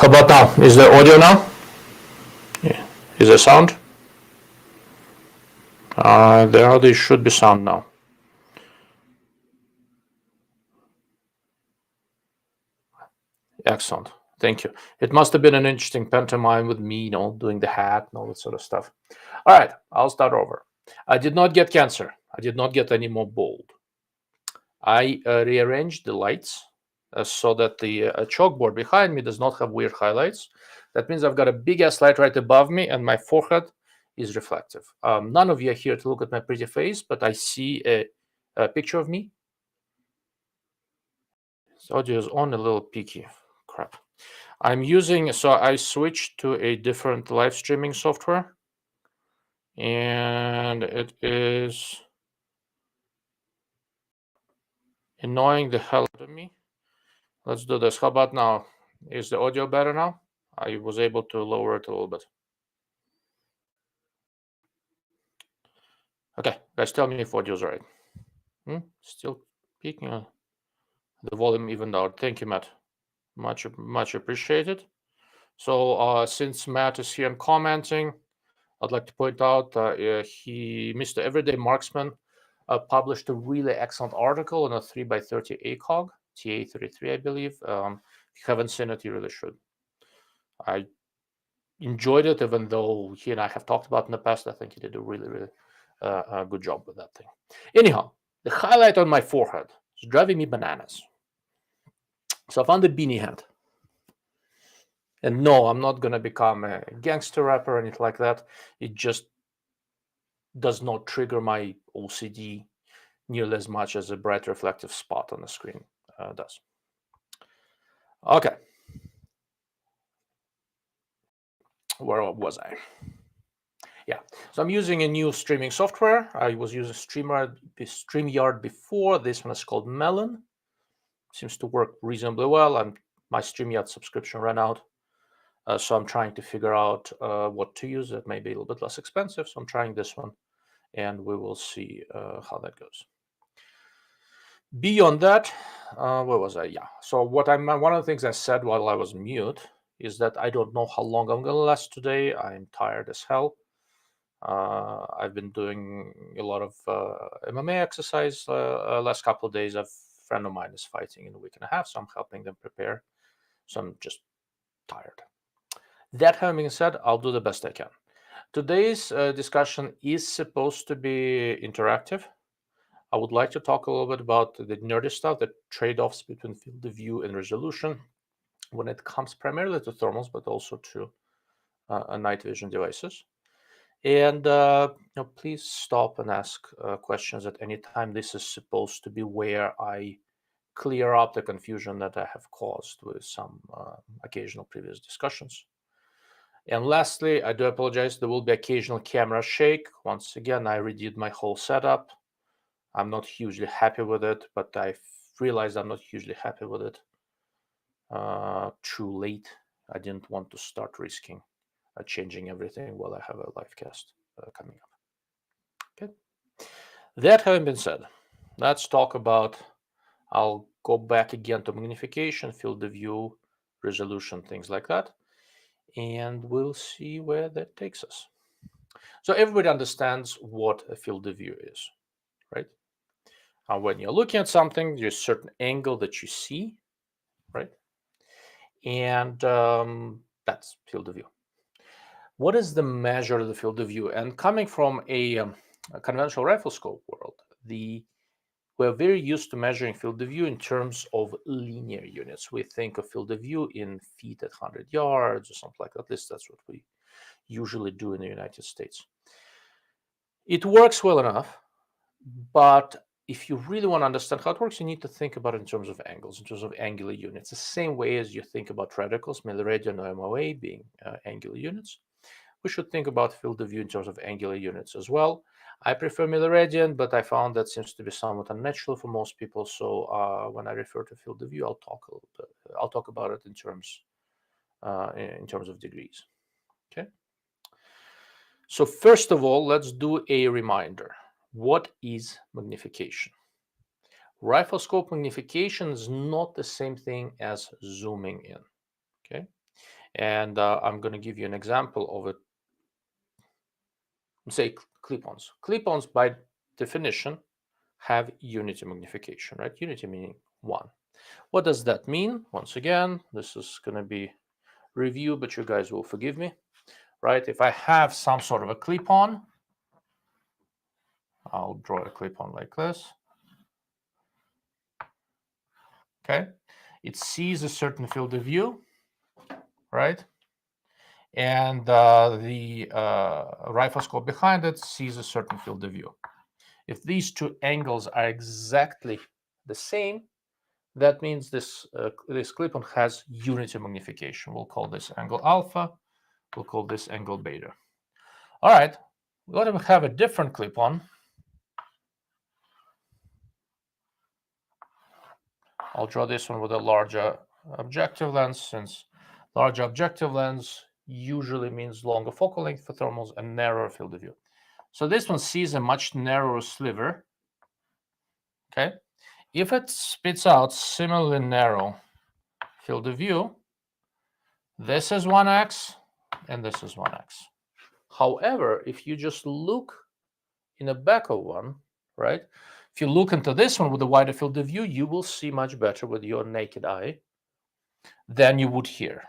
How about now? Is there audio now? Yeah. Is there sound? There should be sound now. Excellent. Thank you. It must have been an interesting pantomime with me, doing the hat and all that sort of stuff. All right, I'll start over. I did not get cancer. I did not get any more bold. I rearranged the lights so that the chalkboard behind me does not have weird highlights. That means I've got a big ass light right above me and my forehead is reflective. None of you are here to look at my pretty face, but I see a picture of me. This audio is on, a little peaky. Crap. So I switched to a different live streaming software, and it is annoying the hell out of me. Let's do this. How about now? Is the audio better now? I was able to lower it a little bit. Okay, guys, tell me if audio is right. Still peaking. The volume evened out. Thank you, Matt. Much appreciated. So since Matt is here and commenting, I'd like to point out Mr. Everyday Marksman published a really excellent article on a 3x30 ACOG, TA33, I believe. If you haven't seen it, you really should. I enjoyed it, even though he and I have talked about it in the past. I think he did a really, really good job with that thing. Anyhow, the highlight on my forehead is driving me bananas. So I found the beanie hat. And no, I'm not going to become a gangster rapper or anything like that. It just does not trigger my OCD nearly as much as a bright reflective spot on the screen does. Okay. Where was I? Yeah. So I'm using a new streaming software. I was using StreamYard before. This one is called Melon. Seems to work reasonably well. My StreamYard subscription ran out. So I'm trying to figure out what to use that may be a little bit less expensive. So I'm trying this one, and we will see how that goes. Beyond that, where was I? Yeah. So one of the things I said while I was mute is that I don't know how long I'm going to last today. I'm tired as hell. I've been doing a lot of MMA exercise last couple of days. A friend of mine is fighting in a week and a half, so I'm helping them prepare. So I'm just tired. That having been said, I'll do the best I can. Today's discussion is supposed to be interactive. I would like to talk a little bit about the nerdy stuff, the trade-offs between field of view and resolution when it comes primarily to thermals, but also to night vision devices. And please stop and ask questions at any time. This is supposed to be where I clear up the confusion that I have caused with some occasional previous discussions. And lastly, I do apologize. There will be occasional camera shake. Once again, I redid my whole setup. I'm not hugely happy with it, but I realized I'm not hugely happy with it too late. I didn't want to start risking changing everything while I have a live cast coming up. Okay. That having been said, let's talk about, I'll go back again to magnification, field of view, resolution, things like that. And we'll see where that takes us. So everybody understands what a field of view is, right? When you're looking at something, there's a certain angle that you see, right? And that's field of view. What is the measure of the field of view? And coming from a conventional rifle scope world, we're very used to measuring field of view in terms of linear units. We think of field of view in feet at 100 yards or something like that. At least that's what we usually do in the United States. It works well enough, but if you really want to understand how it works, you need to think about it in terms of angles, in terms of angular units, the same way as you think about radicals, milliradian or MOA being angular units. We should think about field of view in terms of angular units as well. I prefer milliradian, but I found that seems to be somewhat unnatural for most people. So when I refer to field of view, I'll talk about it in terms of degrees. Okay. So first of all, let's do a reminder. What is magnification? Rifle scope magnification is not the same thing as zooming in. Okay. And I'm going to give you an example of it. Say clip-ons. Clip-ons, by definition, have unity magnification, right? Unity meaning 1. What does that mean? Once again, this is going to be review, but you guys will forgive me, right? If I have some sort of a clip-on, I'll draw a clip-on like this. Okay, it sees a certain field of view, right? And the rifle scope behind it sees a certain field of view. If these two angles are exactly the same, that means this clip-on has unity magnification. We'll call this angle alpha. We'll call this angle beta. All right, what if we have a different clip-on? I'll draw this one with a larger objective lens, since larger objective lens usually means longer focal length for thermals and narrower field of view. So this one sees a much narrower sliver. Okay, if it spits out similarly narrow field of view, this is 1x and this is 1x. However, if you just look in the back of one, right? If you look into this one with a wider field of view, you will see much better with your naked eye than you would here.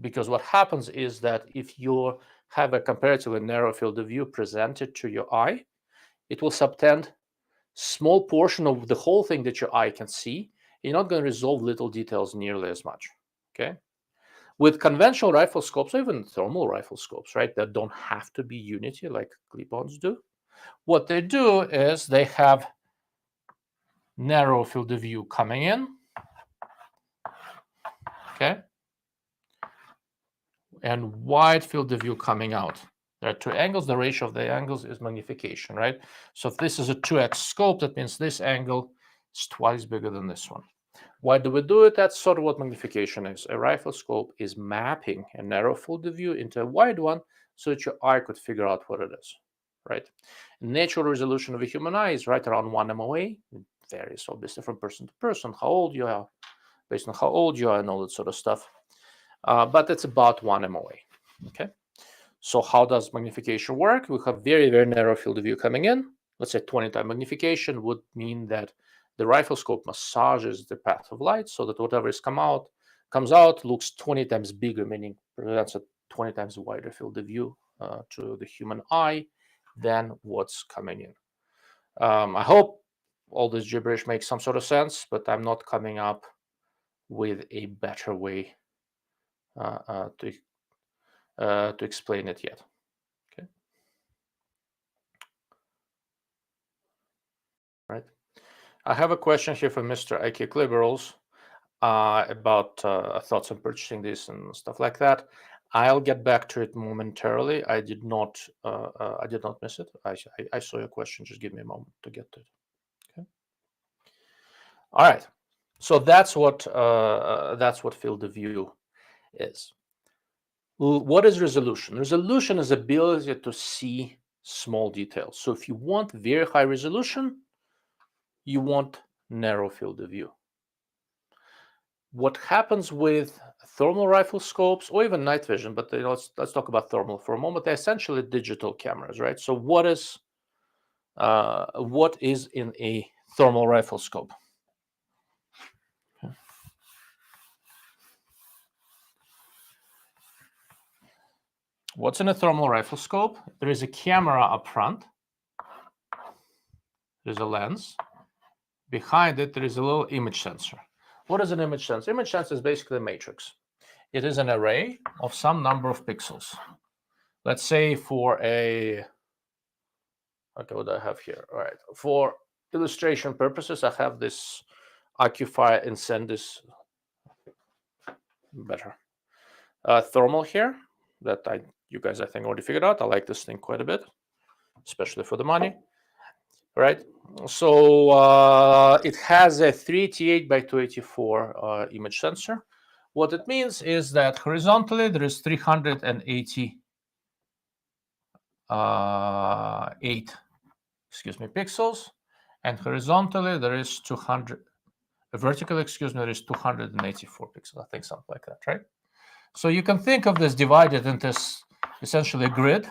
Because what happens is that if you have a comparatively narrow field of view presented to your eye, it will subtend small portion of the whole thing that your eye can see. You're not going to resolve little details nearly as much. Okay. With conventional rifle scopes, or even thermal rifle scopes, right, that don't have to be unity like clip-ons do, what they do is they have narrow field of view coming in, okay, and wide field of view coming out. There are two angles. The ratio of the angles is magnification, right? So if this is a 2x scope, that means this angle is twice bigger than this one. Why do we do it? That's sort of what magnification is. A rifle scope is mapping a narrow field of view into a wide one so that your eye could figure out what it is, right? Natural resolution of a human eye is right around 1 MOA. It varies obviously from person to person, how old you are, based on how old you are and all that sort of stuff. But it's about 1 MOA, okay? So how does magnification work? We have very, very narrow field of view coming in. Let's say 20 times magnification would mean that the rifle scope massages the path of light so that whatever comes out looks 20 times bigger, meaning presents a 20 times wider field of view to the human eye than what's coming in. I hope all this gibberish makes some sort of sense, but I'm not coming up with a better way to explain it yet. Okay. Right. I have a question here from Mr. IK Liberals about thoughts on purchasing this and stuff like that. I'll get back to it momentarily. I did not miss it. I saw your question. Just give me a moment to get to it. Okay. All right. So that's what field of view is. What is resolution? Resolution is ability to see small details. So if you want very high resolution, you want narrow field of view. What happens with thermal rifle scopes or even night vision, but let's talk about thermal for a moment. They're essentially digital cameras, right? So what is in a thermal rifle scope? What's in a thermal rifle scope? There is a camera up front. There's a lens. Behind it, there is a little image sensor. What is an image sensor? Image sensor is basically a matrix. It is an array of some number of pixels. Let's say for a, okay, what do I have here? All right, for illustration purposes, I have this Acufire Incendis, better, thermal here that you guys, I think, already figured out. I like this thing quite a bit, especially for the money. Right, so it has a 388 by 284 image sensor. What it means is that horizontally there is 388 pixels, and horizontally there is 200. Vertically, there is 284 pixels. I think something like that, right? So you can think of this divided into essentially a grid,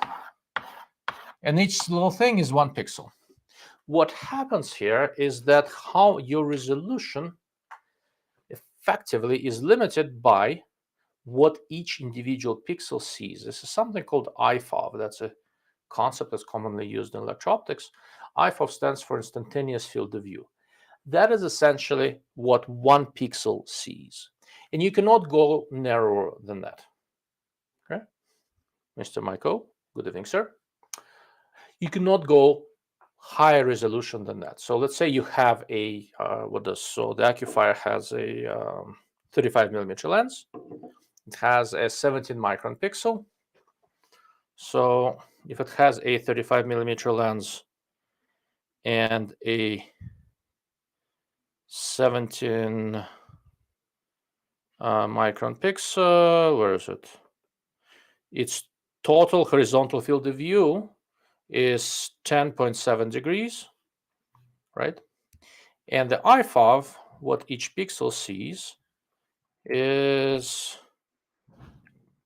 and each little thing is 1 pixel. What happens here is that how your resolution effectively is limited by what each individual pixel sees. This is something called IFOV. That's a concept that's commonly used in electro-optics. IFOV stands for instantaneous field of view. That is essentially what 1 pixel sees. And you cannot go narrower than that. Okay? Mr. Michael, good evening, sir. You cannot go higher resolution than that. So let's say you have a, so the Acufire has a 35 millimeter lens. It has a 17 micron pixel. So if it has a 35 millimeter lens and a 17 micron pixel, where is it? Its total horizontal field of view is 10.7 degrees, right? And the IFOV, what each pixel sees, is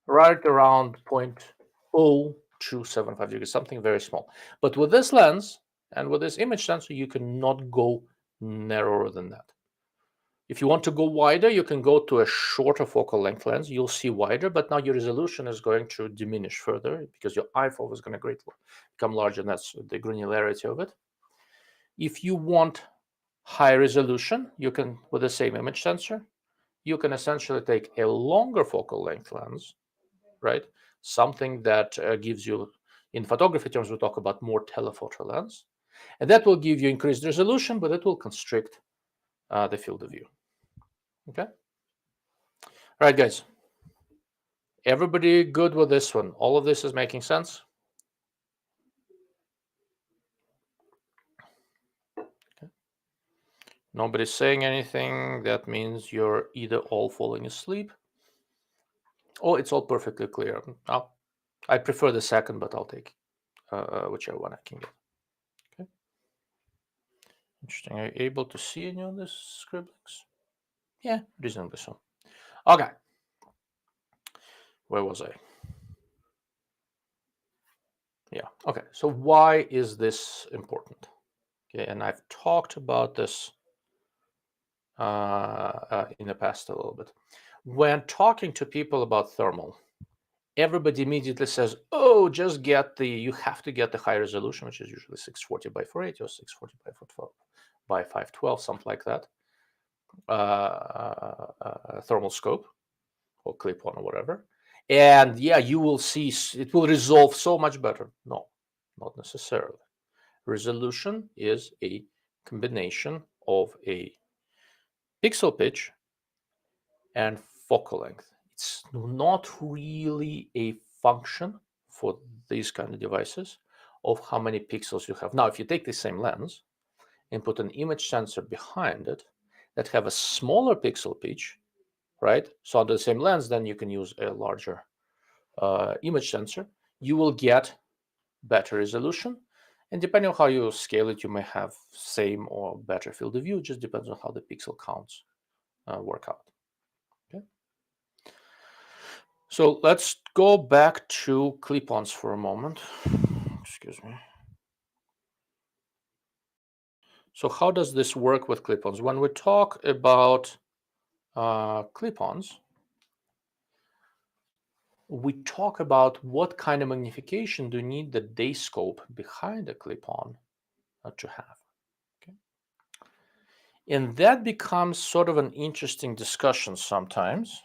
right around 0.0275 degrees, something very small. But with this lens and with this image sensor, you cannot go narrower than that. If you want to go wider, you can go to a shorter focal length lens. You'll see wider, but now your resolution is going to diminish further because your IFOV is going to become larger, and that's the granularity of it. If you want high resolution, you can, with the same image sensor, you can essentially take a longer focal length lens, right? Something that gives you, in photography terms, we talk about more telephoto lens, and that will give you increased resolution, but it will constrict the field of view. Okay. All right, guys. Everybody good with this one? All of this is making sense? Okay. Nobody's saying anything. That means you're either all falling asleep or it's all perfectly clear. I prefer the second, but I'll take whichever one I can get. Okay. Interesting. Are you able to see any of these scribblings? Yeah, reasonably so. Okay. Where was I? Yeah. Okay. So why is this important? Okay, and I've talked about this in the past a little bit. When talking to people about thermal, everybody immediately says, "Oh, just get you have to get the high resolution, which is usually 640 by 480 or 640 by 512, something like that, thermal scope or clip-on or whatever." And yeah, you will see it will resolve so much better. No, not necessarily. Resolution is a combination of a pixel pitch and focal length. It's not really a function for these kind of devices of how many pixels you have. Now, if you take the same lens and put an image sensor behind it that have a smaller pixel pitch, right? So on the same lens, then you can use a larger image sensor. You will get better resolution. And depending on how you scale it, you may have same or better field of view. It just depends on how the pixel counts work out. Okay. So let's go back to clip-ons for a moment. Excuse me. So how does this work with clip-ons? When we talk about clip-ons, we talk about what kind of magnification do you need the day scope behind the clip-on to have. Okay. And that becomes sort of an interesting discussion sometimes.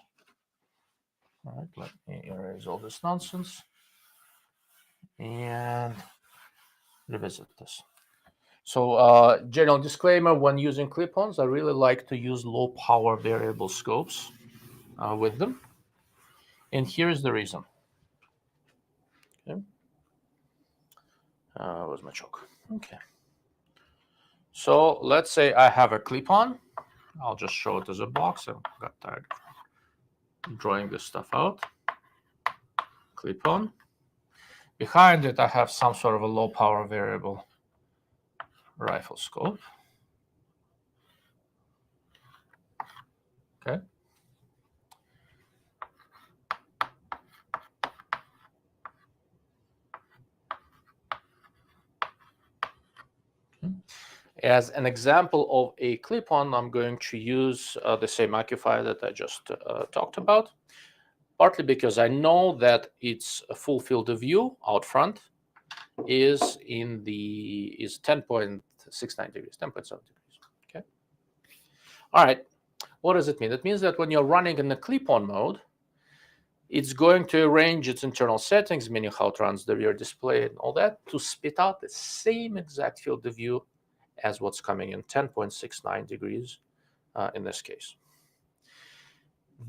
All right, let me erase all this nonsense and revisit this. So general disclaimer, when using clip-ons, I really like to use low power variable scopes with them. And here's the reason. Okay. Where's my chalk? Okay. So let's say I have a clip-on. I'll just show it as a box. I got tired of drawing this stuff out. Clip-on. Behind it, I have some sort of a low power variable rifle scope. Okay. As an example of a clip-on, I'm going to use the same occupier that I just talked about, partly because I know that its full field of view out front is 10.69 degrees, 10.7 degrees. Okay. All right. What does it mean? It means that when you're running in the clip-on mode, it's going to arrange its internal settings, meaning how it runs the rear display and all that, to spit out the same exact field of view as what's coming in, 10.69 degrees in this case.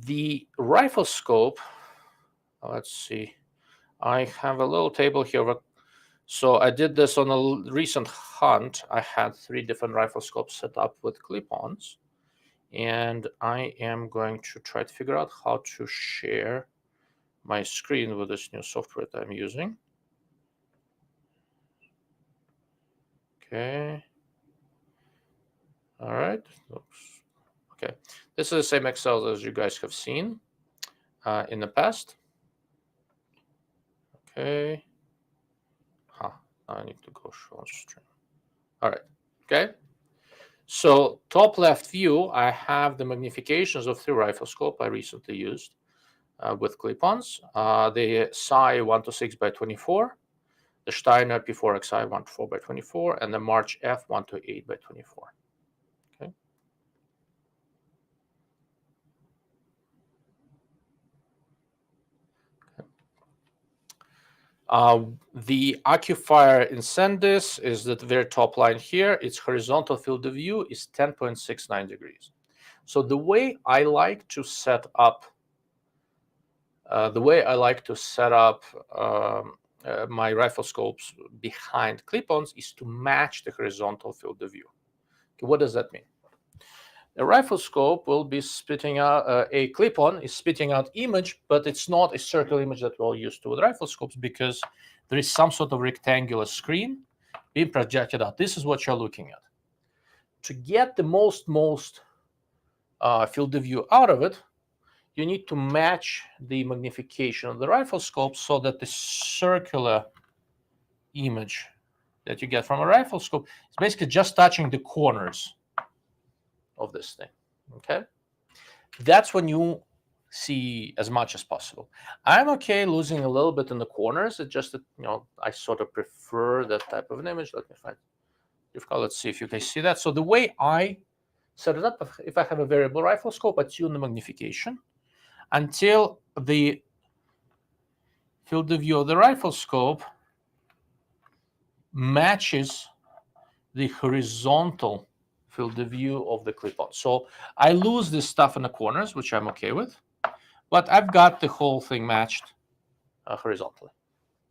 The rifle scope, let's see, I have a little table here. So I did this on a recent hunt. I had 3 different rifle scopes set up with clip-ons, and I am going to try to figure out how to share my screen with this new software that I'm using. Okay. All right. Oops. Okay. This is the same Excel as you guys have seen in the past. Okay. I need to go show on stream. All right. Okay. So top left view, I have the magnifications of the rifle scope I recently used with clip-ons. The Psi 126 by 24, the Steiner P4XI 124 by 24, and the March F 128 by 24. Okay. The occupier in SanDisk is the very top line here. Its horizontal field of view is 10.69 degrees. So the way I like to set up my rifle scopes behind clip-ons is to match the horizontal field of view. Okay, what does that mean? A rifle scope will be spitting out, a clip-on is spitting out image, but it's not a circle image that we're used to with rifle scopes because there is some sort of rectangular screen being projected out. This is what you're looking at. To get the most field of view out of it, you need to match the magnification of the rifle scope so that the circular image that you get from a rifle scope is basically just touching the corners of this thing. Okay, that's when you see as much as possible. I'm okay losing a little bit in the corners. It's just that, I sort of prefer that type of an image. Let me find. Let's see if you can see that. So the way I set it up, if I have a variable rifle scope, I tune the magnification until the field of view of the rifle scope matches the horizontal field of view of the clip-on. So I lose this stuff in the corners, which I'm okay with, but I've got the whole thing matched horizontally.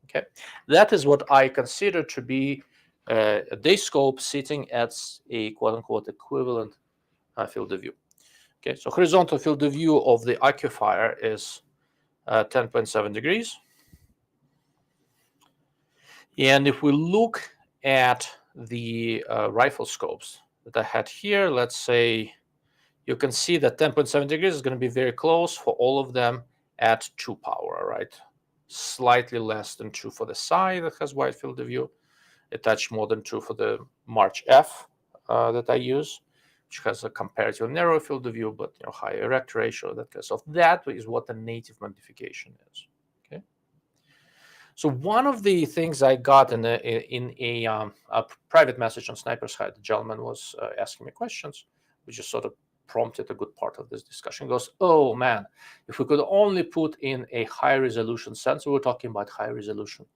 Okay, that is what I consider to be a day scope sitting at a quote-unquote equivalent field of view. Okay, so horizontal field of view of the occupier is 10.7 degrees. And if we look at the rifle scopes that I had here, let's say you can see that 10.7 degrees is going to be very close for all of them at 2 power, right? Slightly less than 2 for the Psi that has wide field of view, a touch more than 2 for the March F that I use, which has a comparatively narrow field of view, but higher erect ratio. That is what the native magnification is. Okay. So one of the things I got in a private message on Sniper's Hide, the gentleman was asking me questions, which just sort of prompted a good part of this discussion. He goes, oh man, if we could only put in a high resolution sensor, we're talking about high resolution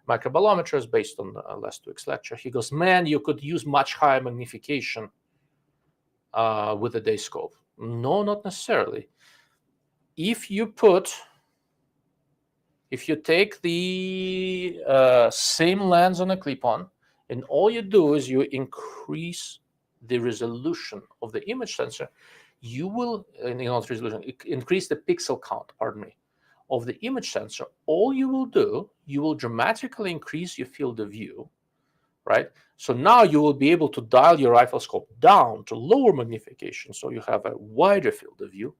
microbolometers based on last week's lecture. He goes, man, you could use much higher magnification with a day scope. No, not necessarily. If you take the same lens on a clip-on, and all you do is you increase the resolution of the image sensor, you will, increase the pixel count, of the image sensor. All you will do, you will dramatically increase your field of view, right? So now you will be able to dial your rifle scope down to lower magnification, so you have a wider field of view.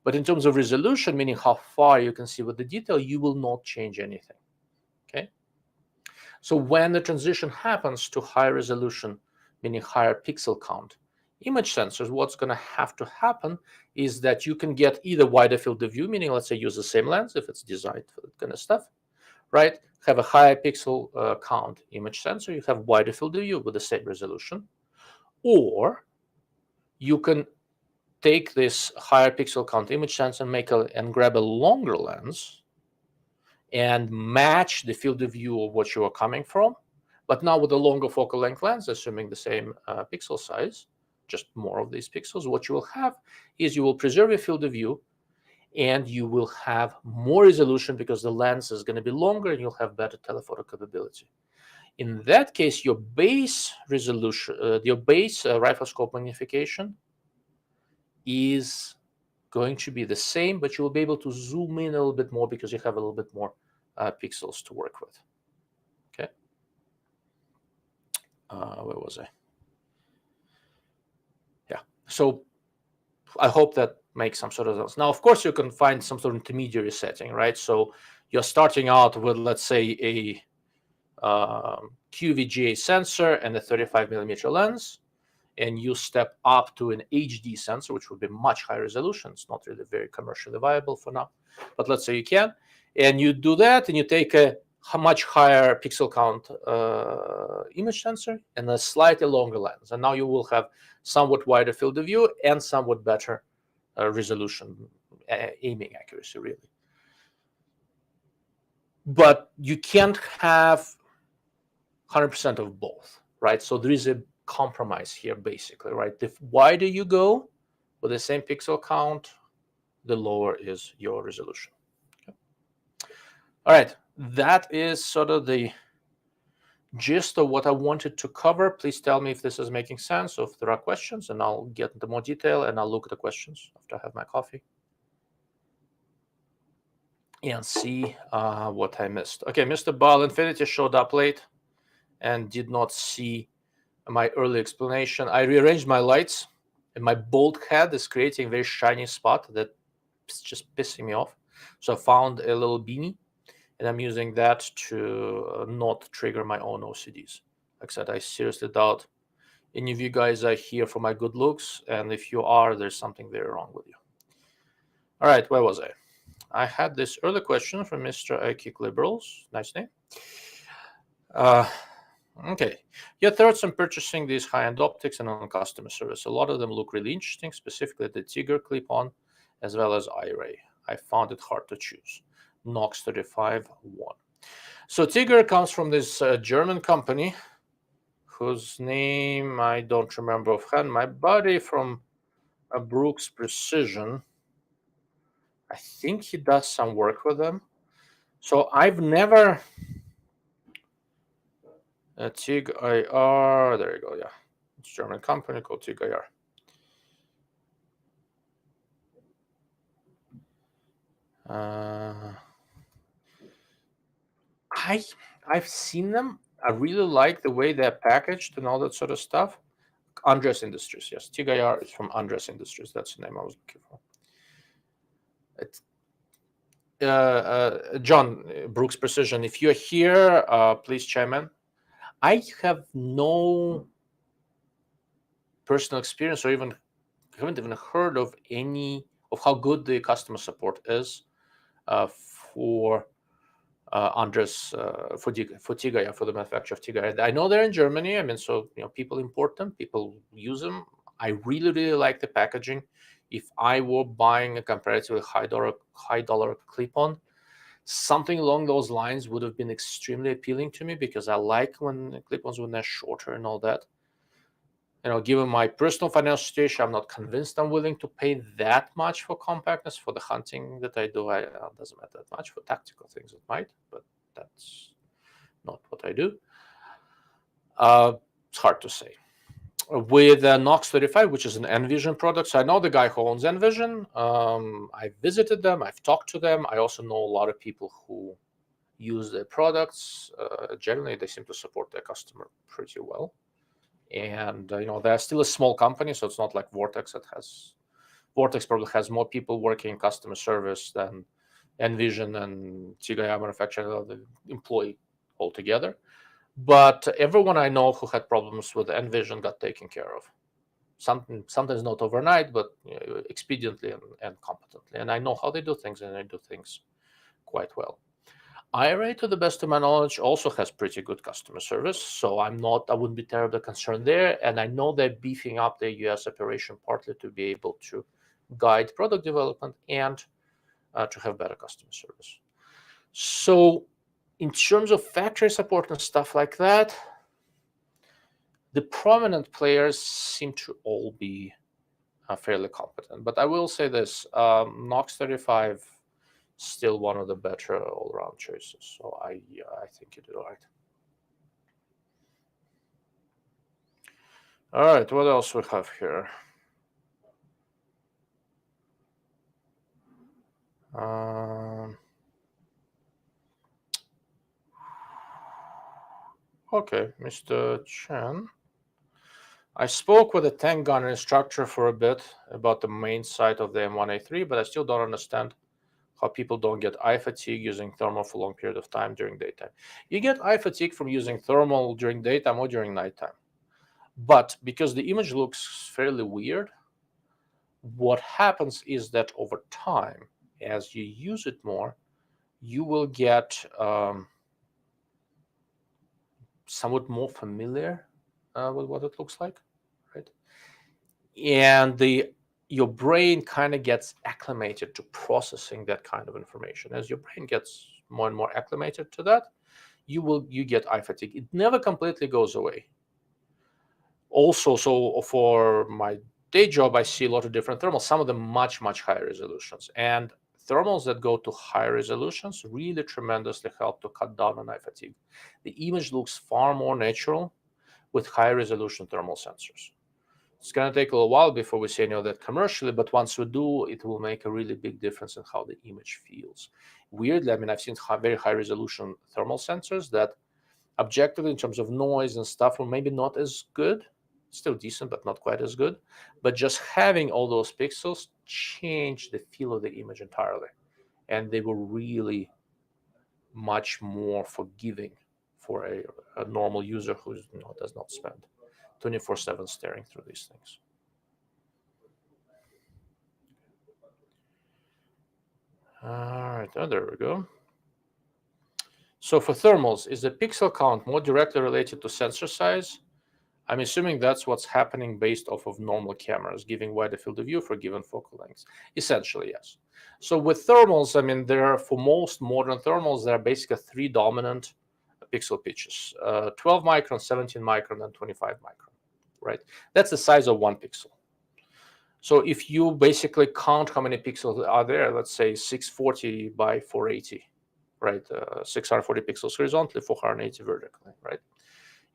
But in terms of resolution, meaning how far you can see with the detail, you will not change anything. Okay. So when the transition happens to high resolution meaning higher pixel count image sensors, what's going to have to happen is that you can get either wider field of view, meaning let's say use the same lens if it's designed for that kind of stuff, right? Have a higher pixel count image sensor, you have wider field of view with the same resolution, or you can take this higher pixel count image sensor and grab a longer lens and match the field of view of what you are coming from, but now with a longer focal length lens, assuming the same pixel size, just more of these pixels. What you will have is you will preserve your field of view, and you will have more resolution because the lens is going to be longer, and you'll have better telephoto capability. In that case, your base resolution, your base rifle scope magnification is going to be the same, but you will be able to zoom in a little bit more because you have a little bit more pixels to work with. Okay. Where was I? Yeah. So I hope that makes some sort of sense. Now, of course, you can find some sort of intermediary setting, right? So you're starting out with, let's say, a QVGA sensor and a 35 millimeter lens, and you step up to an HD sensor, which would be much higher resolution. It's not really very commercially viable for now, but let's say you can. And you do that, and you take a much higher pixel count image sensor and a slightly longer lens. And now you will have somewhat wider field of view and somewhat better resolution, aiming accuracy, really. But you can't have 100% of both, right? So there is a compromise here, basically, right? The wider you go with the same pixel count, the lower is your resolution. Okay. All right, that is sort of the gist of what I wanted to cover. Please tell me if this is making sense, or if there are questions, and I'll get into more detail, and I'll look at the questions after I have my coffee and see what I missed. Okay, Mr. Ball Infinity showed up late and did not see my early explanation. I rearranged my lights, and my bald head is creating a very shiny spot that's just pissing me off. So I found a little beanie, and I'm using that to not trigger my own OCDs. Like I said, I seriously doubt any of you guys are here for my good looks, and if you are, there's something very wrong with you. All right, where was I? I had this early question from Mr. I Kick Liberals. Nice name. Okay. Your thoughts on purchasing these high-end optics and on customer service? A lot of them look really interesting, specifically the Tiger clip-on as well as iRay. I found it hard to choose. Knox 35 1. So Tiger comes from this German company whose name I don't remember offhand. My buddy from Brooks Precision, I think he does some work with them. So I've never... TIG IR, there you go, yeah. It's a German company called TIG IR. I've seen them. I really like the way they're packaged and all that sort of stuff. Andres Industries, yes. TIG IR is from Andres Industries. That's the name I was looking for. It's John, Brooks Precision. If you're here, please chime in. I have no personal experience, or haven't even heard of any of how good the customer support is for Andres for Tiga, for the manufacturer of Tiga. I know they're in Germany. I mean, so people import them, people use them. I really like the packaging. If I were buying a comparatively high dollar clip-on, something along those lines would have been extremely appealing to me, because I like when clip-ons when they're shorter and all that. Given my personal financial situation, I'm not convinced I'm willing to pay that much for compactness. For the hunting that I do, it doesn't matter that much. For tactical things, it might, but that's not what I do. It's hard to say. With Knox 35, which is an Envision product, so I know the guy who owns Envision. I visited them. I've talked to them. I also know a lot of people who use their products. Generally, they seem to support their customer pretty well. And they're still a small company, so it's not like Vortex Vortex probably has more people working in customer service than Envision and Tigaya manufacturer employ altogether. But everyone I know who had problems with Envision got taken care of. Sometimes not overnight, but expediently and competently. And I know how they do things, and they do things quite well. IRA, to the best of my knowledge, also has pretty good customer service, so I wouldn't be terribly concerned there. And I know they're beefing up their US operation partly to be able to guide product development and to have better customer service. So in terms of factory support and stuff like that, the prominent players seem to all be fairly competent. But I will say this, Knox 35 still one of the better all-around choices. So I think you did all right. All right, what else we have here? Okay, Mr. Chen. I spoke with a tank gunner instructor for a bit about the main sight of the M1A3, but I still don't understand how people don't get eye fatigue using thermal for a long period of time during daytime. You get eye fatigue from using thermal during daytime or during nighttime. But because the image looks fairly weird, what happens is that over time, as you use it more, you will get somewhat more familiar with what it looks like, right? And your brain kind of gets acclimated to processing that kind of information. As your brain gets more and more acclimated to that, you get eye fatigue. It never completely goes away. Also, so for my day job, I see a lot of different thermals, some of them much higher resolutions. And thermals that go to high resolutions really tremendously help to cut down on eye fatigue. The image looks far more natural with high resolution thermal sensors. It's going to take a little while before we see any of that commercially, but once we do, it will make a really big difference in how the image feels. Weirdly, I mean, I've seen very high resolution thermal sensors that objectively, in terms of noise and stuff, were maybe not as good. Still decent, but not quite as good. But just having all those pixels changed the feel of the image entirely. And they were really much more forgiving for a normal user who does not spend 24/7 staring through these things. All right, there we go. So for thermals, is the pixel count more directly related to sensor size? I'm assuming that's what's happening based off of normal cameras, giving wider field of view for given focal lengths. Essentially, yes. So with thermals, I mean, for most modern thermals, there are basically three dominant pixel pitches, 12 micron, 17 micron, and 25 micron, right? That's the size of one pixel. So if you basically count how many pixels are there, let's say 640 by 480, right? 640 pixels horizontally, 480 vertically, right?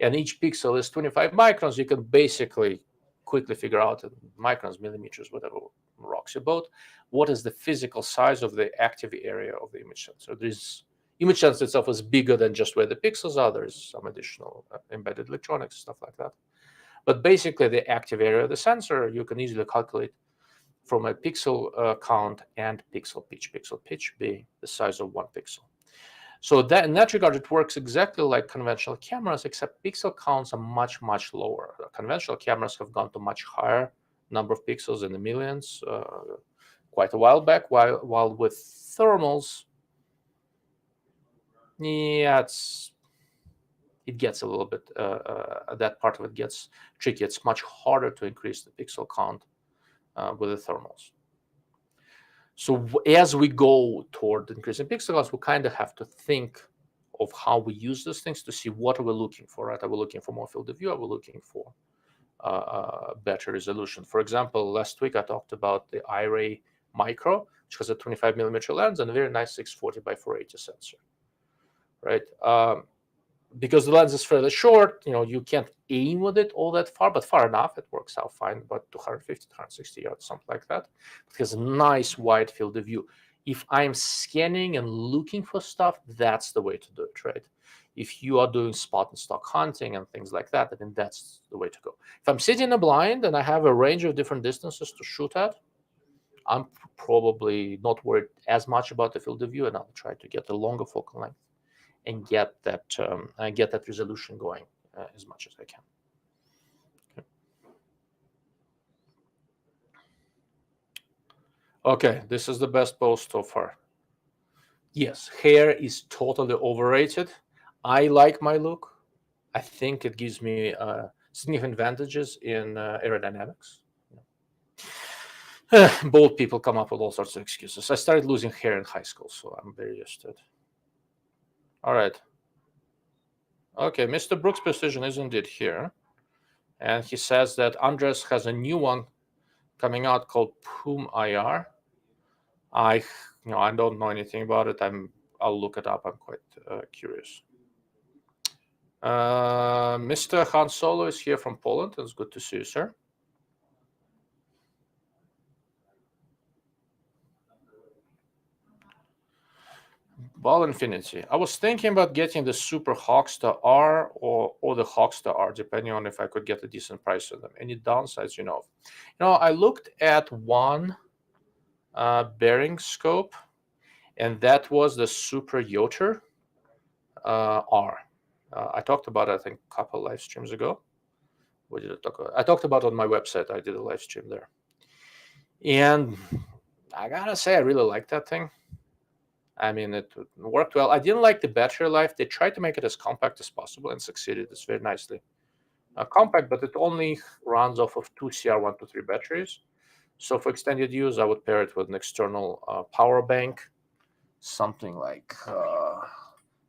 And each pixel is 25 microns, you can basically quickly figure out in microns, millimeters, whatever rocks your boat, what is the physical size of the active area of the image sensor. This image sensor itself is bigger than just where the pixels are. There's some additional embedded electronics, stuff like that. But basically, the active area of the sensor, you can easily calculate from a pixel count and pixel pitch being the size of one pixel. So that in that regard, it works exactly like conventional cameras, except pixel counts are much lower. Conventional cameras have gone to much higher number of pixels in the millions quite a while back, while with thermals, yeah, it gets a little bit, that part of it gets tricky. It's much harder to increase the pixel count with the thermals. So as we go toward increasing pixel counts, we kind of have to think of how we use these things to see what are we looking for, right? Are we looking for more field of view? Are we looking for better resolution? For example, last week I talked about the IRA Micro, which has a 25 millimeter lens and a very nice 640 by 480 sensor, right? Because the lens is fairly short, you can't aim with it all that far, but far enough, it works out fine, about 250, 260 yards, something like that. It has a nice wide field of view. If I'm scanning and looking for stuff, that's the way to do it, right? If you are doing spot and stock hunting and things like that, I mean, that's the way to go. If I'm sitting in a blind and I have a range of different distances to shoot at, I'm probably not worried as much about the field of view, and I'll try to get a longer focal length and get that resolution going as much as I can. Okay, this is the best post so far. Yes, hair is totally overrated. I like my look. I think it gives me significant advantages in aerodynamics. Bold people come up with all sorts of excuses. I started losing hair in high school, so I'm very used to it. All right. Okay, Mr. Brooks Precision is indeed here. And he says that Andres has a new one coming out called POOM IR. I don't know anything about it. I'll look it up. I'm quite curious. Mr. Han Solo is here from Poland. It's good to see you, sir. Ball Infinity. I was thinking about getting the Super Hawkstar R or the Hawkstar R, depending on if I could get a decent price on them. Any downsides, you know? I looked at one bearing scope, and that was the Super Yoter R. I talked about it, I think, a couple live streams ago. What did I talk about? I talked about it on my website. I did a live stream there. And I gotta say, I really like that thing. I mean, it worked well. I didn't like the battery life. They tried to make it as compact as possible and succeeded. It's very nicely compact, but it only runs off of 2 CR123 batteries. So for extended use, I would pair it with an external power bank, something like.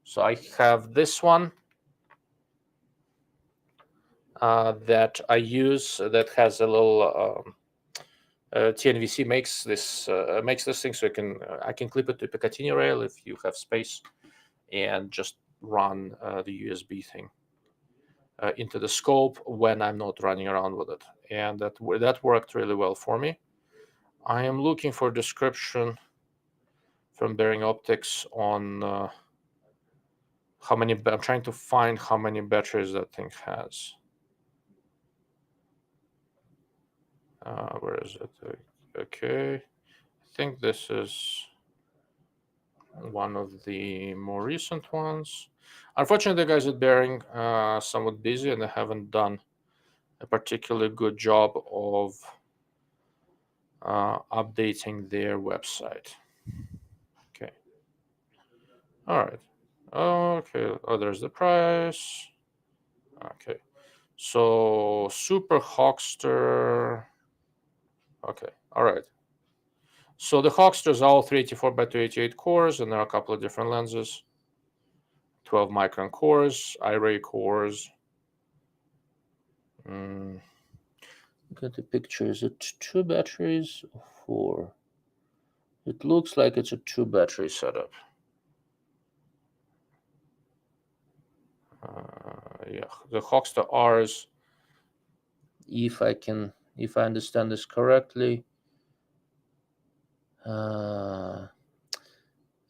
So I have this one that I use that has a little. TNVC makes this thing so I can clip it to a Picatinny rail if you have space, and just run the USB thing into the scope when I'm not running around with it, and that worked really well for me. I am looking for a description from Bearing Optics on how many. I'm trying to find how many batteries that thing has. Where is it? Okay, I think this is one of the more recent ones. Unfortunately, the guys at Bearing are somewhat busy and they haven't done a particularly good job of updating their website. Okay. All right. Okay. Oh, there's the price. Okay. So Super Hawkster. Okay. All right. So the Hawksters are all 384 by 288 cores, and there are a couple of different lenses. 12 micron cores, iRay cores. Look at the picture. Is it 2 batteries or 4? It looks like it's a 2 battery setup. Yeah, the Hawkster R's, if I understand this correctly,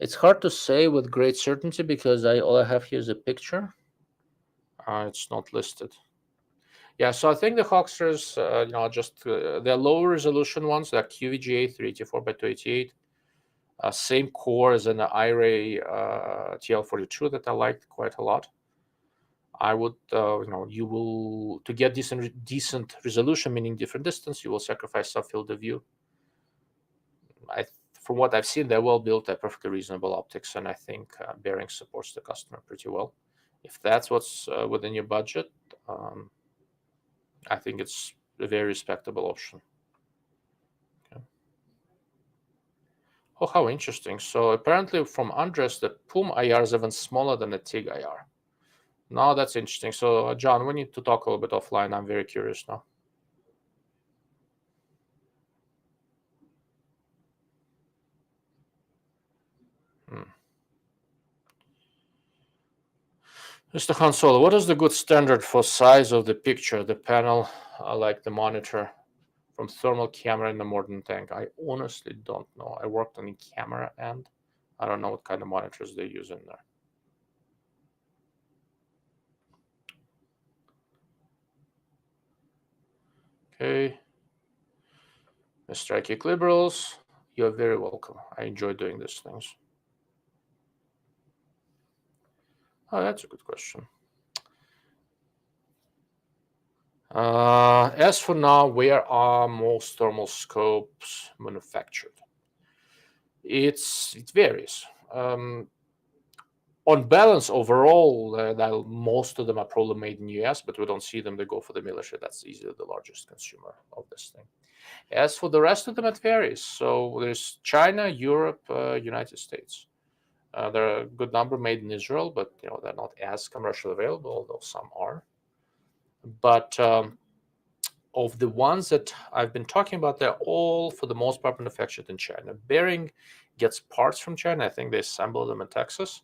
it's hard to say with great certainty because all I have here is a picture. It's not listed. Yeah, so I think the Hawksters, they're lower resolution ones. They're QVGA 384 by 288. Same core as an iRay TL42 that I liked quite a lot. I would, you will, to get decent resolution, meaning different distance, you will sacrifice some field of view. From what I've seen, they're well built, they're perfectly reasonable optics, and I think Bearing supports the customer pretty well. If that's what's within your budget, I think it's a very respectable option. Okay. Oh, how interesting. So apparently from Andres, the POOM IR is even smaller than the TIG IR. Now that's interesting. So John, we need to talk a little bit offline. I'm very curious now. Mr. Han Solo, what is the good standard for size of the picture, the panel, like the monitor, from thermal camera in the modern tank? I honestly don't know. I worked on the camera end. I don't know what kind of monitors they use in there. Okay. Mr. Ike Liberals, you're very welcome. I enjoy doing these things. Oh, that's a good question. As for now, where are most thermal scopes manufactured? It varies. On balance, overall, most of them are probably made in the US, but we don't see them. They go for the military. That's easily the largest consumer of this thing. As for the rest of them, it varies. So there's China, Europe, United States. There are a good number made in Israel, but they're not as commercially available, although some are. But of the ones that I've been talking about, they're all, for the most part, manufactured in China. Bearing gets parts from China. I think they assemble them in Texas.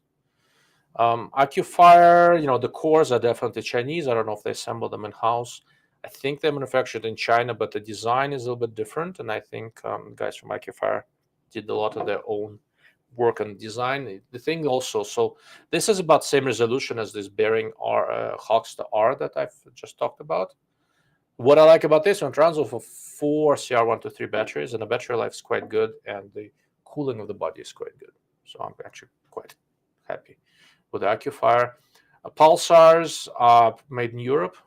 Acufire, the cores are definitely Chinese. I don't know if they assemble them in-house. I think they're manufactured in China, but the design is a little bit different. And I think guys from Acufire did a lot of their own work on design. The thing also, so this is about same resolution as this bearing Hogstar R that I've just talked about. What I like about this one, it runs off of 4 CR123 batteries, and the battery life is quite good, and the cooling of the body is quite good. So I'm actually quite happy with the Acufire. Pulsars are made in Europe.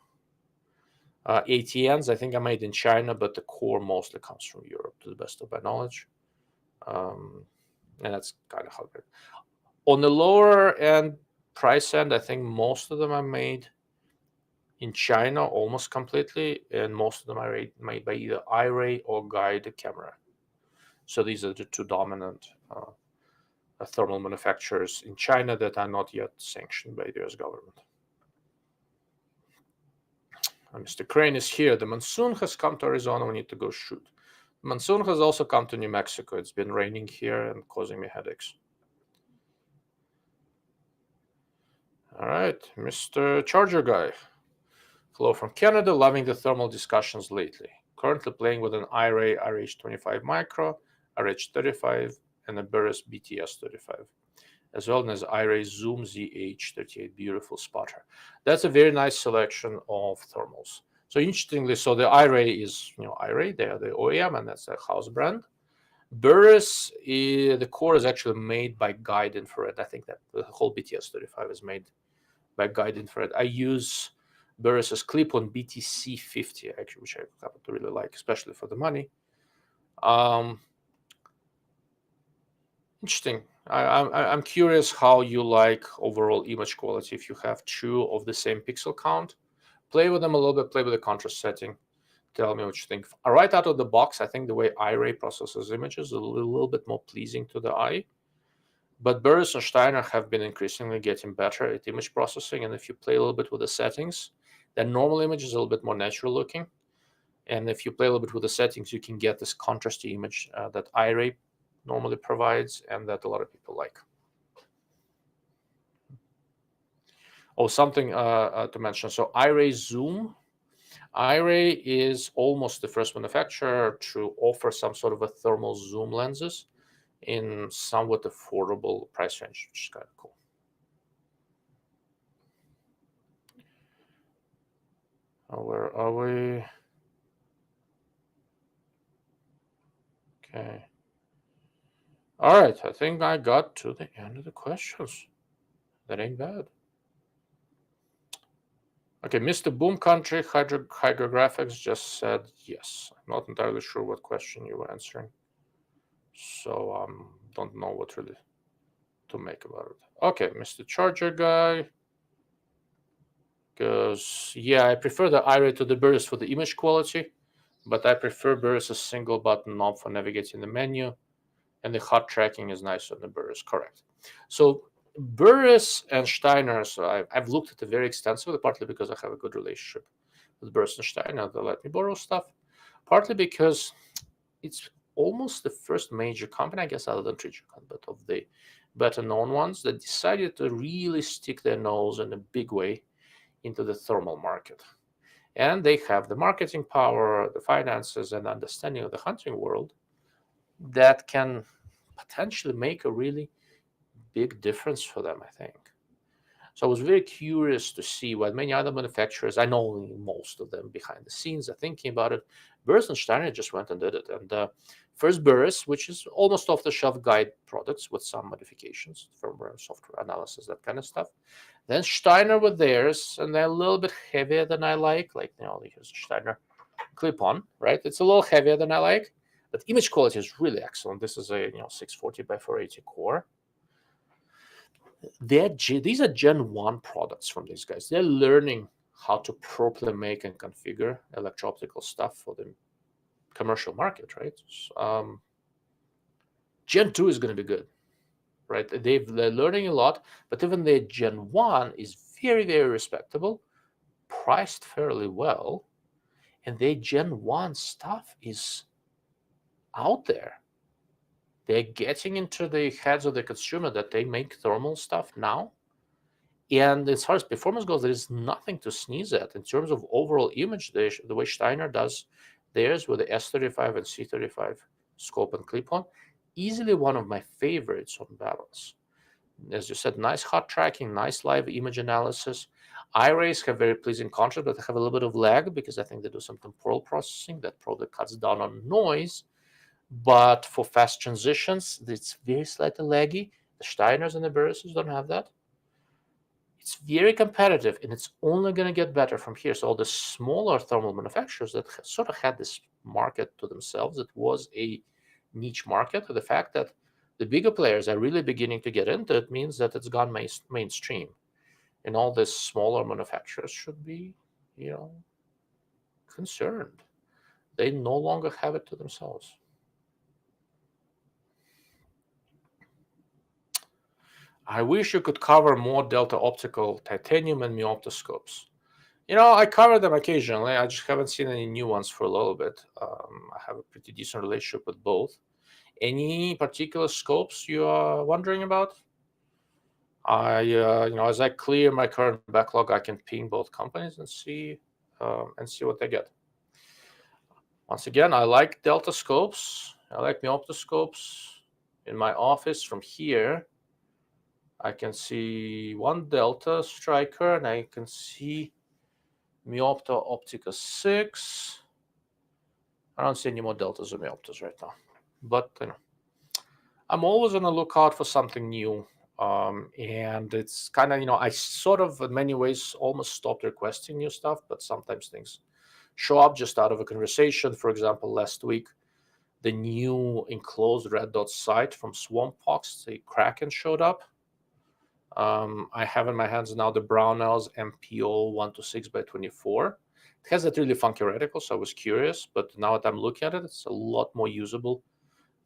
ATNs, I think, are made in China, but the core mostly comes from Europe, to the best of my knowledge. And that's kind of how it. On the lower end price end, I think most of them are made in China almost completely, and most of them are made by either iRay or Guide Camera. So these are the two dominant thermal manufacturers in China that are not yet sanctioned by the US government. Mr. Crane is here. The monsoon has come to Arizona. We need to go shoot. The monsoon has also come to New Mexico. It's been raining here and causing me headaches. All right, Mr. Charger Guy. Hello from Canada. Loving the thermal discussions lately. Currently playing with an iRay RH25 Micro, RH35, and a Burris BTS35, as well as iRay Zoom ZH38. Beautiful spotter. That's a very nice selection of thermals. So interestingly, so the iRay is, iRay, they are the OEM, and that's a house brand. Burris, the core is actually made by Guide Infrared. I think that the whole BTS35 is made by Guide Infrared. I use Burris's clip-on BTC50, actually, which I happen to really like, especially for the money. Interesting. I'm curious how you like overall image quality if you have two of the same pixel count. Play with them a little bit, play with the contrast setting. Tell me what you think. Right out of the box, I think the way iRay processes images is a little bit more pleasing to the eye. But Burris and Steiner have been increasingly getting better at image processing. And if you play a little bit with the settings, the normal image is a little bit more natural looking. And if you play a little bit with the settings, you can get this contrasty image that iRay normally provides and that a lot of people like. Oh, something to mention. So iRay Zoom. iRay is almost the first manufacturer to offer some sort of a thermal zoom lenses in somewhat affordable price range, which is kind of cool. Where are we? Okay. All right, I think I got to the end of the questions. That ain't bad. Okay, Mr. Boom Country Hydrographics just said yes. I'm not entirely sure what question you were answering, so don't know what really to make about it. Okay, Mr. Charger Guy goes, yeah, I prefer the iRay to the Burris for the image quality, but I prefer Burris' single button knob for navigating the menu, and the hot tracking is nice on the Burris. Correct. So Burris and Steiner, so I've looked at it very extensively, partly because I have a good relationship with Burris and Steiner. They let me borrow stuff, partly because it's almost the first major company, I guess, other than Trijicon, but of the better-known ones that decided to really stick their nose in a big way into the thermal market. And they have the marketing power, the finances, and understanding of the hunting world that can potentially make a really big difference for them, I think. So I was very curious to see what many other manufacturers, I know most of them behind the scenes, are thinking about it. Burris and Steiner just went and did it. And First, Burris, which is almost off-the-shelf guide products with some modifications, firmware, software analysis, that kind of stuff. Then Steiner with theirs, and they're a little bit heavier than I like. Like, here's Steiner clip-on, right? It's a little heavier than I like, but image quality is really excellent. This is a 640 by 480 core. These are Gen 1 products from these guys. They're learning how to properly make and configure electro-optical stuff for the commercial market, right? Gen 2 is going to be good, right? They're learning a lot, but even their Gen 1 is very, very respectable, priced fairly well, and their Gen 1 stuff is out there. They're getting into the heads of the consumer that they make thermal stuff now. And as far as performance goes, there is nothing to sneeze at in terms of overall image. The way Steiner does theirs with the S35 and C35 scope and clip-on, easily one of my favorites on balance. As you said, nice hot tracking, nice live image analysis. iRays have very pleasing contrast, but they have a little bit of lag because I think they do some temporal processing that probably cuts down on noise. But for fast transitions, it's very slightly laggy. The Steiners and the Burrises don't have that. It's very competitive, and it's only going to get better from here. So all the smaller thermal manufacturers that sort of had this market to themselves, it was a niche market. The fact that the bigger players are really beginning to get into it means that it's gone mainstream. And all the smaller manufacturers should be, concerned. They no longer have it to themselves. I wish you could cover more Delta Optical titanium and Meoptoscopes. I cover them occasionally. I just haven't seen any new ones for a little bit. I have a pretty decent relationship with both. Any particular scopes you are wondering about? As I clear my current backlog, I can ping both companies and see what they get. Once again, I like Delta scopes. I like Meoptoscopes. In my office from here, I can see one Delta Striker, and I can see Meopta Optica 6. I don't see any more Deltas or Meoptas right now. But, I'm always on the lookout for something new. And it's kind of, I sort of, in many ways, almost stopped requesting new stuff, but sometimes things show up just out of a conversation. For example, last week, the new enclosed red dot sight from Swampfox, the Kraken, showed up. I have in my hands now the Brownells MPO 126 by 24. It has that really funky reticle, so I was curious, but now that I'm looking at it, it's a lot more usable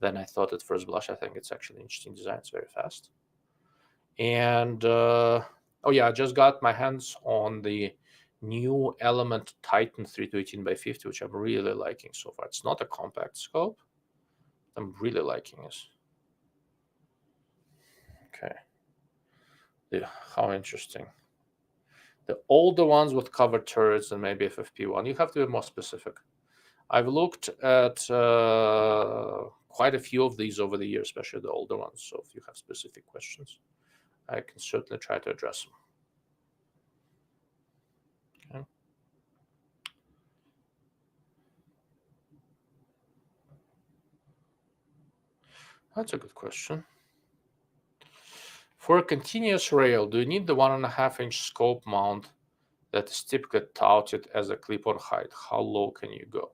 than I thought at first blush. I think it's actually an interesting design. It's very fast. And, I just got my hands on the new Element Titan 3218 by 50, which I'm really liking so far. It's not a compact scope. I'm really liking this. Okay. Yeah, how interesting. The older ones with covered turrets and maybe FFP1, you have to be more specific. I've looked at quite a few of these over the years, especially the older ones. So if you have specific questions, I can certainly try to address them. Okay. That's a good question. For a continuous rail, do you need the 1.5-inch scope mount that is typically touted as a clip-on height? How low can you go?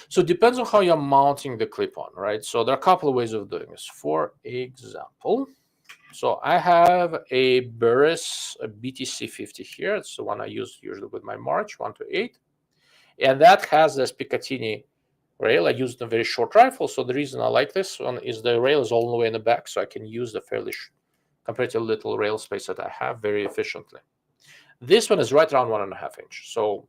So it depends on how you're mounting the clip-on, right? So there are a couple of ways of doing this. For example, so I have a Burris BTC50 here. It's the one I use usually with my March 1-8. And that has this Picatinny rail. I used a very short rifle. So the reason I like this one is the rail is all the way in the back. So I can use the fairly comparatively little rail space that I have very efficiently. This one is right around 1.5 inch. So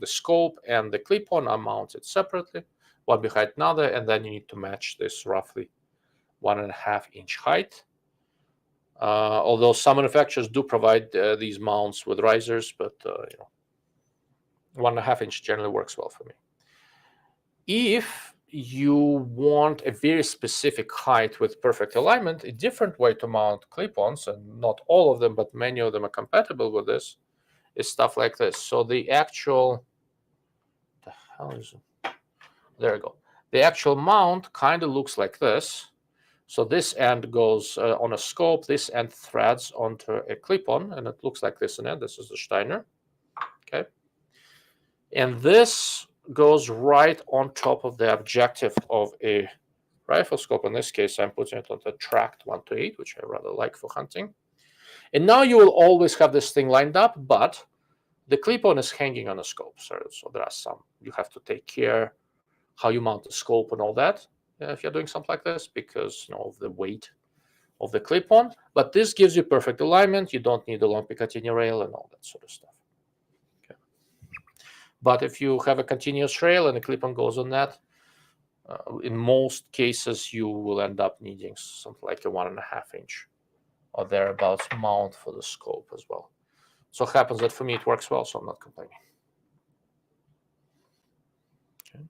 the scope and the clip-on are mounted separately, one behind another, and then you need to match this roughly 1.5 inch height. Although some manufacturers do provide these mounts with risers, but 1.5 inch generally works well for me. If you want a very specific height with perfect alignment, a different way to mount clip-ons, and not all of them, but many of them are compatible with this, is stuff like this. So the actual, the hell is it? There we go. The actual mount kind of looks like this. So this end goes on a scope, this end threads onto a clip-on, and it looks like this in it. This is the Steiner. Okay. And this goes right on top of the objective of a rifle scope. In this case, I'm putting it on the tracked 1-8, which I rather like for hunting. And now you will always have this thing lined up, but the clip-on is hanging on a scope. So there are some, you have to take care how you mount the scope and all that if you're doing something like this, because of the weight of the clip-on. But this gives you perfect alignment. You don't need a long Picatinny rail and all that sort of stuff. Okay. But if you have a continuous rail and the clip-on goes on that, in most cases you will end up needing something like a 1.5 inch or thereabouts mount for the scope as well. So it happens that for me it works well, so I'm not complaining. Okay.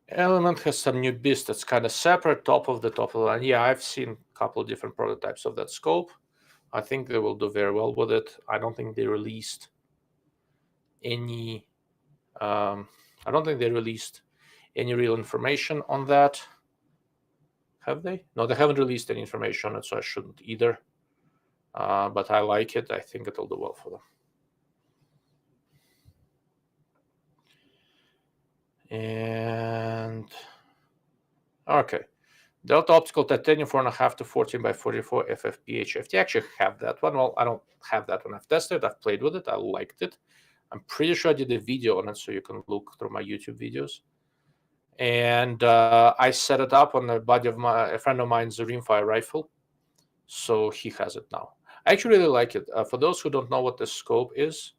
Element has some new beast that's kind of separate, top of the line. Yeah, I've seen a couple of different prototypes of that scope. I think they will do very well with it. I don't think they released any. I don't think they released any real information on that. Have they? No, they haven't released any information on it, so I shouldn't either. But I like it. I think it'll do well for them. And okay, Delta Optical Titanium 4.5 to 14 by 44 FFPH. I actually have that one. Well, I don't have that one. I've tested it. I've played with it. I liked it. I'm pretty sure I did a video on it, so you can look through my YouTube videos. And I set it up on a friend of mine's rimfire rifle, so he has it now. I actually really like it. For those who don't know what the scope is,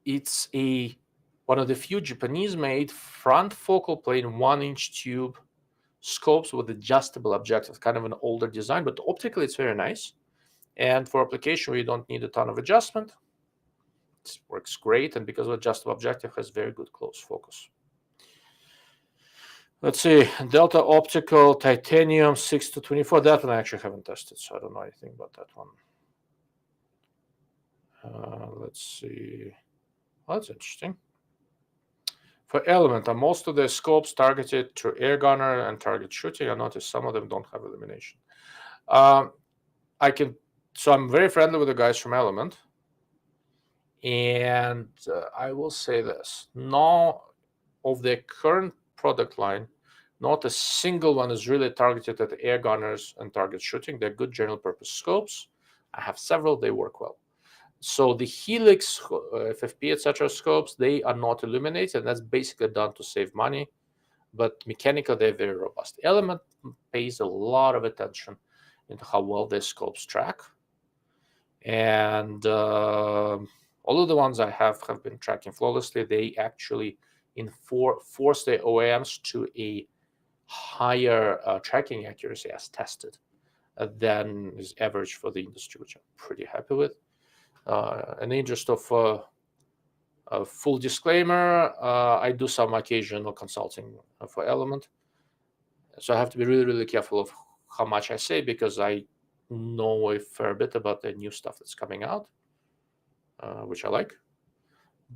it's one of the few Japanese-made front focal plane 1-inch tube scopes with adjustable objectives, kind of an older design, but optically it's very nice. And for application where you don't need a ton of adjustment, it works great. And because of adjustable objective, has very good close focus. Let's see, Delta Optical Titanium 6 to 24. That one I actually haven't tested, so I don't know anything about that one. Let's see. Well, that's interesting. For Element, are most of the scopes targeted to air gunner and target shooting? I noticed some of them don't have illumination. So I'm very friendly with the guys from Element, and I will say this: none of their current product line, not a single one is really targeted at air gunners and target shooting. They're good general purpose scopes. I have several; they work well. So the Helix, FFP, etc. scopes, they are not illuminated, and that's basically done to save money. But mechanically, they're very robust. Element pays a lot of attention into how well their scopes track. And all of the ones I have been tracking flawlessly. They actually force their OEMs to a higher tracking accuracy as tested than is average for the industry, which I'm pretty happy with. In the interest of a full disclaimer, I do some occasional consulting for Element. So I have to be really, really careful of how much I say, because I know a fair bit about the new stuff that's coming out, which I like.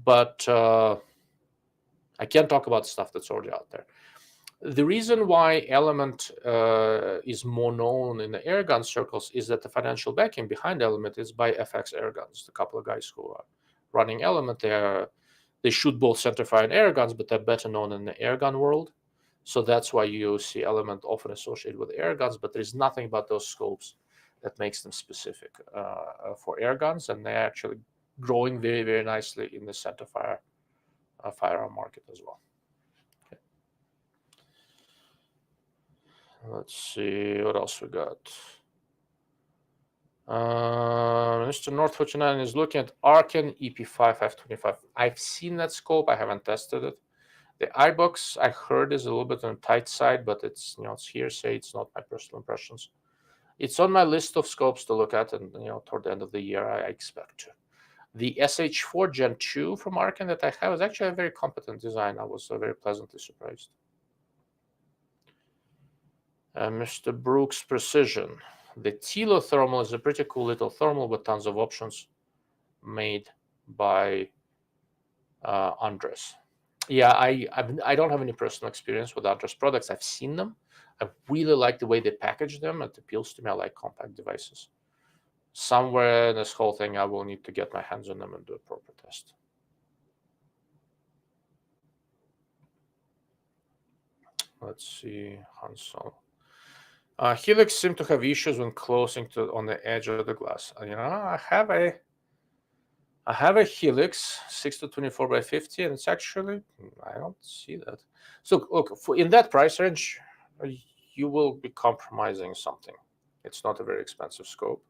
But I can't talk about stuff that's already out there. The reason why Element is more known in the airgun circles is that the financial backing behind Element is by FX Airguns. The couple of guys who are running Element, they shoot both centerfire and airguns, but they're better known in the airgun world. So that's why you see Element often associated with airguns, but there's nothing about those scopes that makes them specific for airguns, and they're actually growing very, very nicely in the centerfire firearm market as well. Let's see what else we got. Mr. North 49 is looking at Arken EP5 F25. I've seen that scope. I haven't tested it. The iBox I heard is a little bit on the tight side, but it's it's hearsay. It's not my personal impressions. It's on my list of scopes to look at, and toward the end of the year I expect to. The SH4 Gen2 from Arken that I have is actually a very competent design. I was very pleasantly surprised. Mr. Brooks Precision. The DLO thermal is a pretty cool little thermal with tons of options made by Andres. Yeah, I don't have any personal experience with Andres products. I've seen them. I really like the way they package them. It appeals to me. I like compact devices. Somewhere in this whole thing, I will need to get my hands on them and do a proper test. Let's see, Hansel. Helix seem to have issues when closing to on the edge of the glass. I have a Helix 6 to 24 by 50, and it's actually, I don't see that. So look, in that price range, you will be compromising something. It's not a very expensive scope.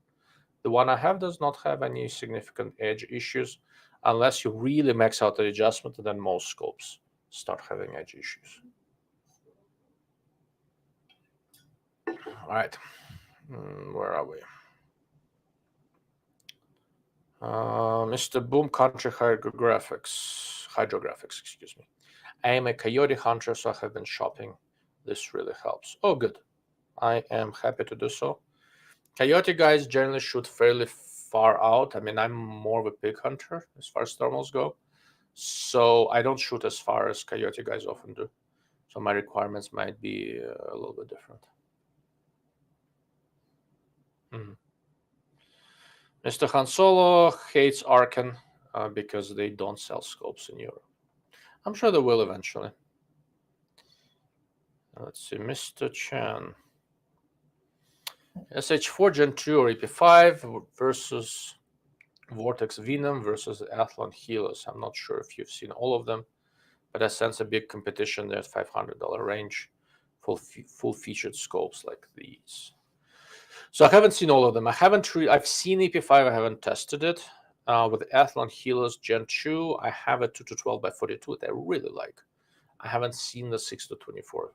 The one I have does not have any significant edge issues, unless you really max out the adjustment, and then most scopes start having edge issues. All right, where are we? Mr. Boom Country Hydrographics, excuse me. I am a coyote hunter, so I have been shopping. This really helps. Oh, good. I am happy to do so. Coyote guys generally shoot fairly far out. I mean, I'm more of a pig hunter as far as thermals go. So I don't shoot as far as coyote guys often do. So my requirements might be a little bit different. Mr. Han Solo hates Arken because they don't sell scopes in Europe. I'm sure they will eventually. Let's see, Mr. Chan. SH4 Gen2 or EP5 versus Vortex Venom versus Athlon Helos. I'm not sure if you've seen all of them, but I sense a big competition there at $500 range, full featured scopes like these. So I haven't seen all of them. I've seen EP5. I haven't tested it. With Athlon Helos Gen 2, I have a 2 to 12 by 42 that I really like. I haven't seen the 6 to 24.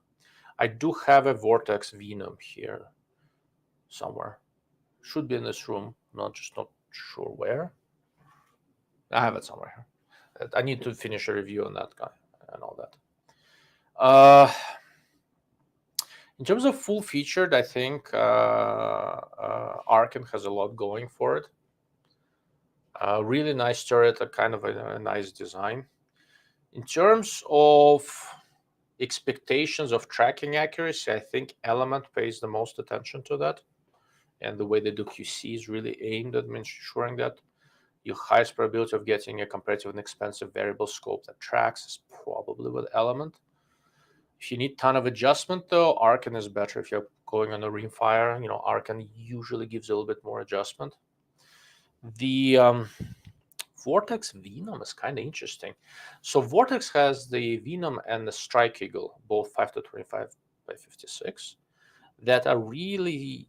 I do have a Vortex Venom here somewhere. Should be in this room. Not sure where. I have it somewhere. I need to finish a review on that guy and all that. In terms of full featured, I think Arken has a lot going for it. Really nice turret, a kind of a nice design. In terms of expectations of tracking accuracy, I think Element pays the most attention to that. And the way they do QC is really aimed at ensuring that your highest probability of getting a comparative and expensive variable scope that tracks is probably with Element. If you need a ton of adjustment, though, Arken is better if you're going on a rimfire. Arken usually gives a little bit more adjustment. The Vortex Venom is kind of interesting. So Vortex has the Venom and the Strike Eagle, both 5 to 25 by 56, that are really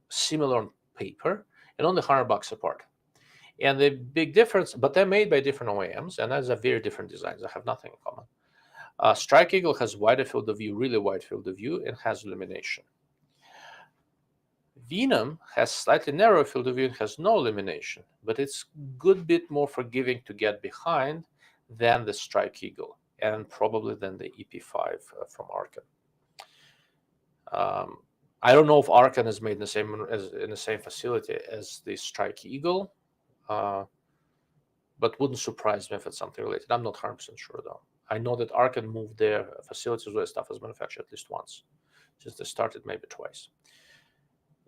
similar on paper and only $100 apart. And the big difference, but they're made by different OEMs, and those are very different designs. They have nothing in common. Strike Eagle has wider field of view, really wide field of view, and has illumination. Venom has slightly narrower field of view and has no illumination, but it's a good bit more forgiving to get behind than the Strike Eagle, and probably than the EP5 from Arken. I don't know if Arken is made in the same facility as the Strike Eagle, but wouldn't surprise me if it's something related. I'm not 100% sure, though. I know that Arken moved their facilities where stuff was manufactured at least once, since they started maybe twice.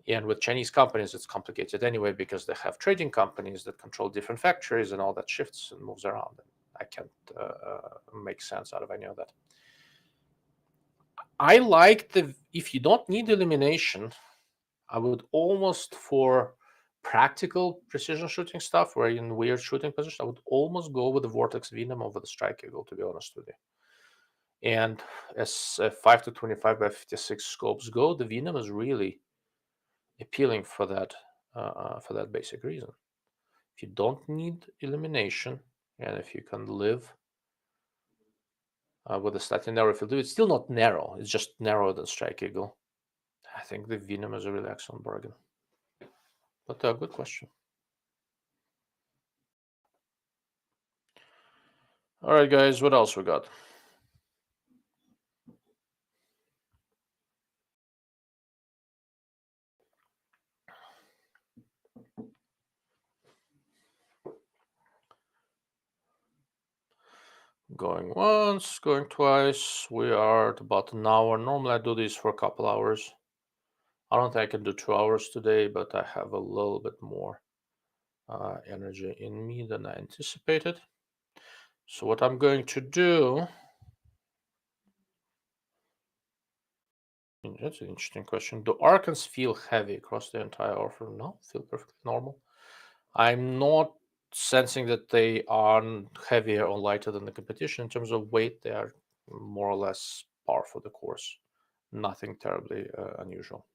And with Chinese companies, it's complicated anyway, because they have trading companies that control different factories, and all that shifts and moves around. I can't make sense out of any of that. I like if you don't need illumination, I would almost, for practical precision shooting stuff, where you're in weird shooting positions, I would almost go with the Vortex Venom over the Strike Eagle, to be honest with you. And as 5 to 25 by 56 scopes go, the Venom is really appealing for that basic reason. If you don't need illumination, and if you can live with a slightly narrow field, it's still not narrow. It's just narrower than Strike Eagle. I think the Venom is a really excellent bargain. But good question. All right, guys, what else we got? Going once, going twice. We are at about an hour. Normally I do these for a couple hours. I don't think I can do 2 hours today, but I have a little bit more energy in me than I anticipated. So what I'm going to do, that's an interesting question. Do Arkens feel heavy across the entire offer? No, feel perfectly normal. I'm not sensing that they are heavier or lighter than the competition. In terms of weight, they are more or less par for the course. Nothing terribly unusual.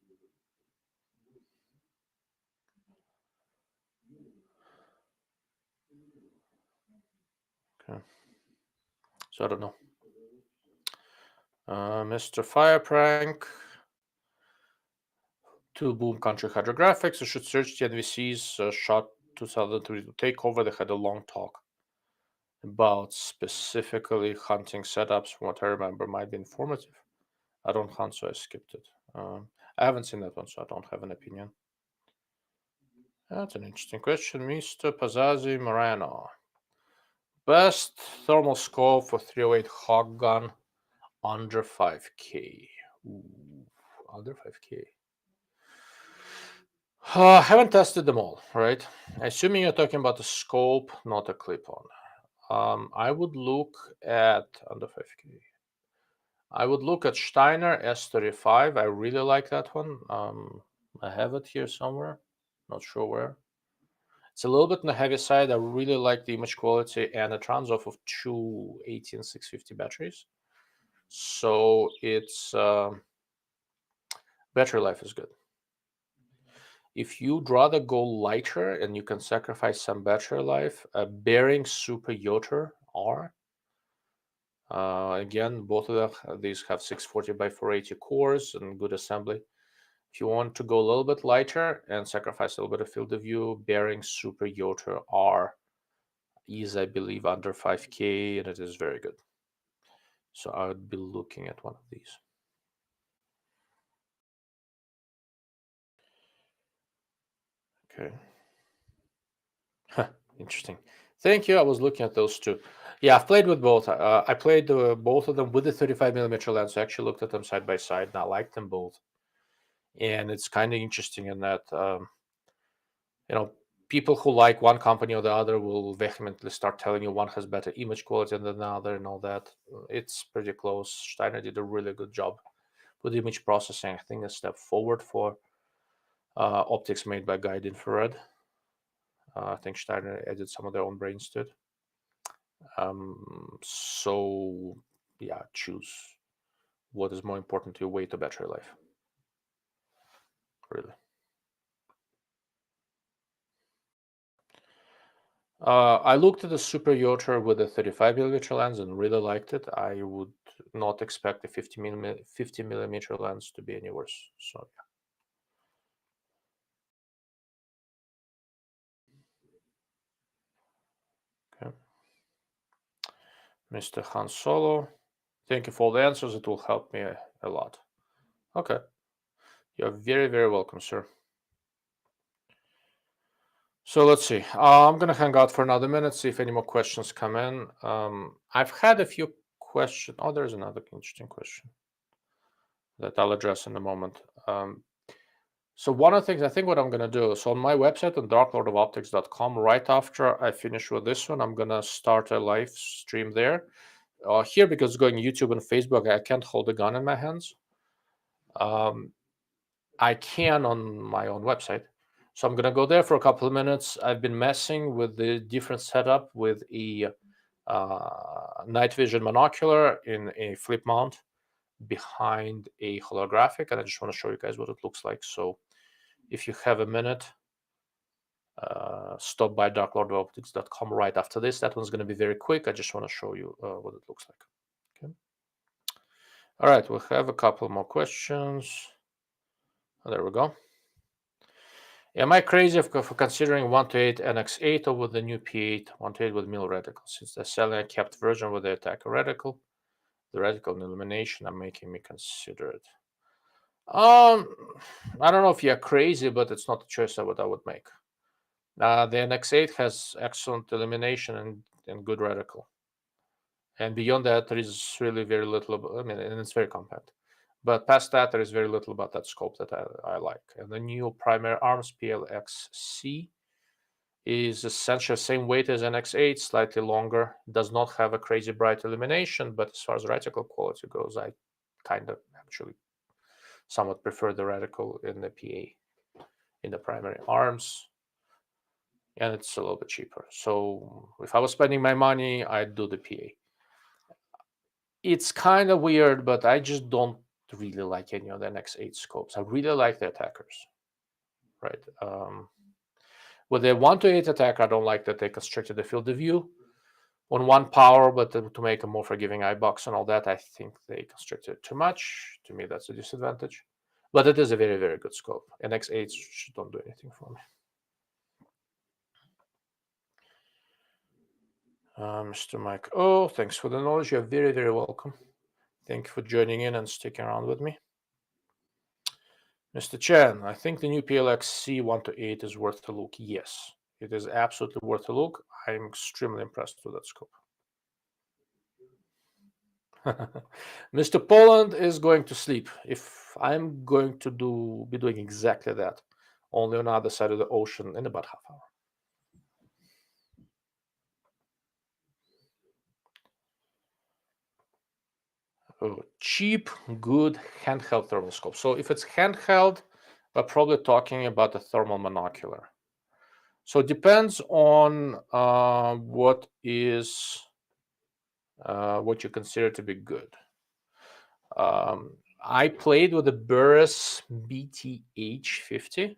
Okay. So I don't know. Mr. Fireprank. To boom country hydrographics, you should search the NVC's shot 2003 to take over. They had a long talk about specifically hunting setups. From what I remember, might be informative. I don't hunt, so I skipped it. I haven't seen that one, so I don't have an opinion. That's an interesting question, Mr. Pazazzi Morano. Best thermal scope for 308 hog gun under 5K. Ooh, under 5K. Haven't tested them all, right? Assuming you're talking about a scope, not a clip-on. I would look at under 5K. I would look at Steiner S35. I really like that one. I have it here somewhere. Not sure where. It's a little bit on the heavy side. I really like the image quality, and it runs off of two 18650 batteries. So its battery life is good. If you'd rather go lighter and you can sacrifice some battery life, Bearing Super Yoter R. Again, both of these have 640 by 480 cores and good assembly. If you want to go a little bit lighter and sacrifice a little bit of field of view, Bearing Super Yoter R is, I believe, under 5K, and it is very good. So I would be looking at one of these. Okay. Huh, interesting. Thank you. I was looking at those two. Yeah, I've played with both. I played both of them with the 35mm lens. So I actually looked at them side by side, and I liked them both. And it's kind of interesting in that, people who like one company or the other will vehemently start telling you one has better image quality than the other and all that. It's pretty close. Steiner did a really good job with image processing. I think a step forward for optics made by Guide Infrared. I think Steiner added some of their own brains to it. So yeah, choose what is more important to you, weight or battery life. Really. I looked at the Super Yoter with a 35mm lens and really liked it. I would not expect the 50mm lens to be any worse. So yeah. Okay. Mr. Han Solo, thank you for all the answers. It will help me a lot. Okay. You're very, very welcome, sir. So let's see. I'm going to hang out for another minute, see if any more questions come in. I've had a few questions. Oh, there's another interesting question that I'll address in a moment. So one of the things, I think what I'm going to do, so on my website on darklordofoptics.com, right after I finish with this one, I'm going to start a live stream there. Here, because it's going YouTube and Facebook, I can't hold a gun in my hands. I can on my own website. So I'm going to go there for a couple of minutes. I've been messing with the different setup with a night vision monocular in a flip mount behind a holographic, and I just want to show you guys what it looks like. So if you have a minute, stop by darklordofoptics.com right after this. That one's going to be very quick. I just want to show you what it looks like. Okay. All right, we'll have a couple more questions. Oh, there we go. Am I crazy for considering 128 NX8 over the new P8 128 with mil reticle? Since they're selling a capped version with the attacker reticle, the reticle illumination are making me consider it. I don't know if you're crazy, but it's not a choice I would make. The NX8 has excellent illumination and good reticle. And beyond that, there is really very little. I mean, and it's very compact. But past that, there is very little about that scope that I like. And the new primary arms PLXC is essentially the same weight as NX8, slightly longer. Does not have a crazy bright illumination, but as far as reticle quality goes, I kind of actually somewhat prefer the reticle in the PA, in the primary arms. And it's a little bit cheaper. So if I was spending my money, I'd do the PA. It's kind of weird, but I just don't really like any of the NX8 scopes. I really like the attackers, right? With the 1 to 8 attacker, I don't like that they constricted the field of view on 1 power, but to make a more forgiving eye box and all that, I think they constricted it too much. To me, that's a disadvantage. But it is a very, very good scope. NX8s don't do anything for me. Mr. Mike, oh, thanks for the knowledge. You're very, very welcome. Thank you for joining in and sticking around with me. Mr. Chen, I think the new PLX C1 to 8 is worth a look. Yes, it is absolutely worth a look. I'm extremely impressed with that scope. Mr. Poland is going to sleep. If I'm going to be doing exactly that, only on the other side of the ocean in about half hour. Oh, cheap, good handheld thermal scope. So if it's handheld, we're probably talking about a thermal monocular. So it depends on what is what you consider to be good. I played with the Burris BTH50,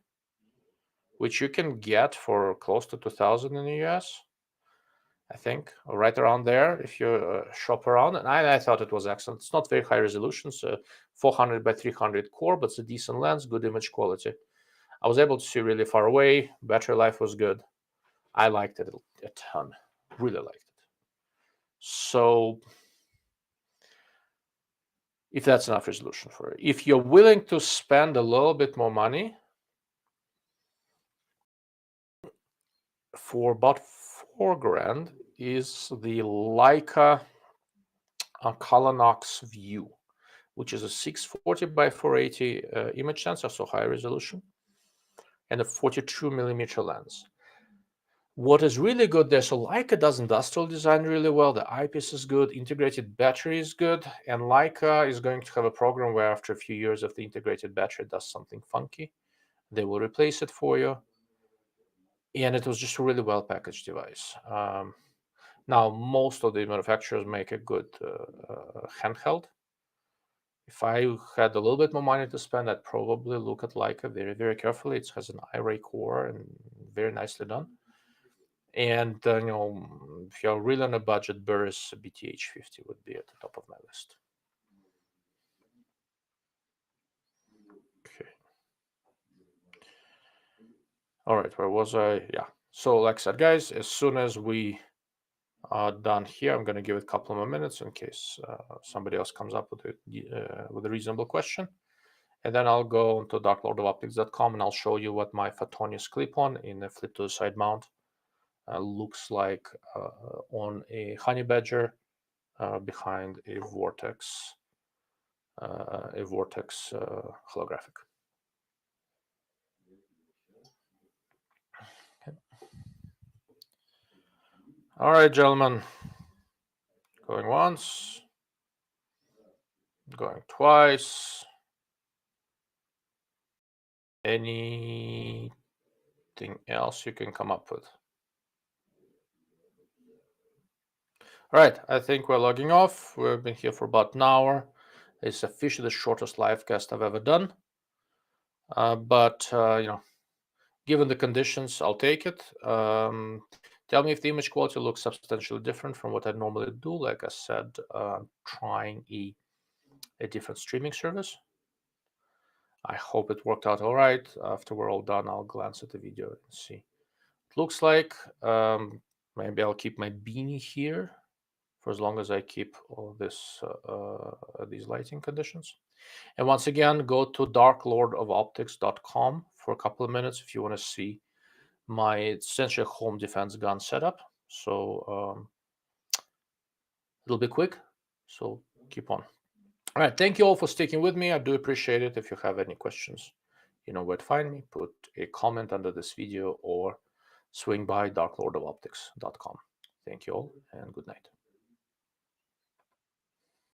which you can get for close to 2,000 in the US, I think, or right around there if you shop around. And I thought it was excellent. It's not very high resolution, so 400 by 300 core, but it's a decent lens, good image quality. I was able to see really far away. Battery life was good. I liked it a ton. Really liked it. So if that's enough resolution for it. If you're willing to spend a little bit more money, for about $4,000 is the Leica Colornox View, which is a 640 by 480 image sensor, so high resolution, and a 42 millimeter lens. What is really good there, so Leica does industrial design really well. The eyepiece is good, integrated battery is good, and Leica is going to have a program where after a few years of the integrated battery does something funky, they will replace it for you. And it was just a really well packaged device. Now, most of the manufacturers make a good handheld. If I had a little bit more money to spend, I'd probably look at Leica very, very carefully. It has an iRay core and very nicely done. And if you're really on a budget, Burris BTH50 would be at the top of my list. Okay. All right, where was I? Yeah. So, like I said, guys, as soon as we are done here, I'm going to give it a couple more minutes in case somebody else comes up with a reasonable question. And then I'll go to darklordofoptics.com and I'll show you what my Photonis clip-on in a flip to the side mount looks like on a honey badger behind a Vortex holographic. Okay. All right, gentlemen. Going once, going twice. Anything else you can come up with? All right, I think we're logging off. We've been here for about an hour. It's officially the shortest live cast I've ever done. But given the conditions, I'll take it. Tell me if the image quality looks substantially different from what I normally do. Like I said, I'm trying a different streaming service. I hope it worked out all right. After we're all done, I'll glance at the video and see. It looks like maybe I'll keep my beanie here for as long as I keep all this these lighting conditions. And once again, go to darklordofoptics.com for a couple of minutes if you want to see my essentially home defense gun setup. So It'll be quick, so keep on. All right, thank you all for sticking with me. I do appreciate it. If you have any questions, you know where to find me. Put a comment under this video or swing by darklordofoptics.com. Thank you all, and good night.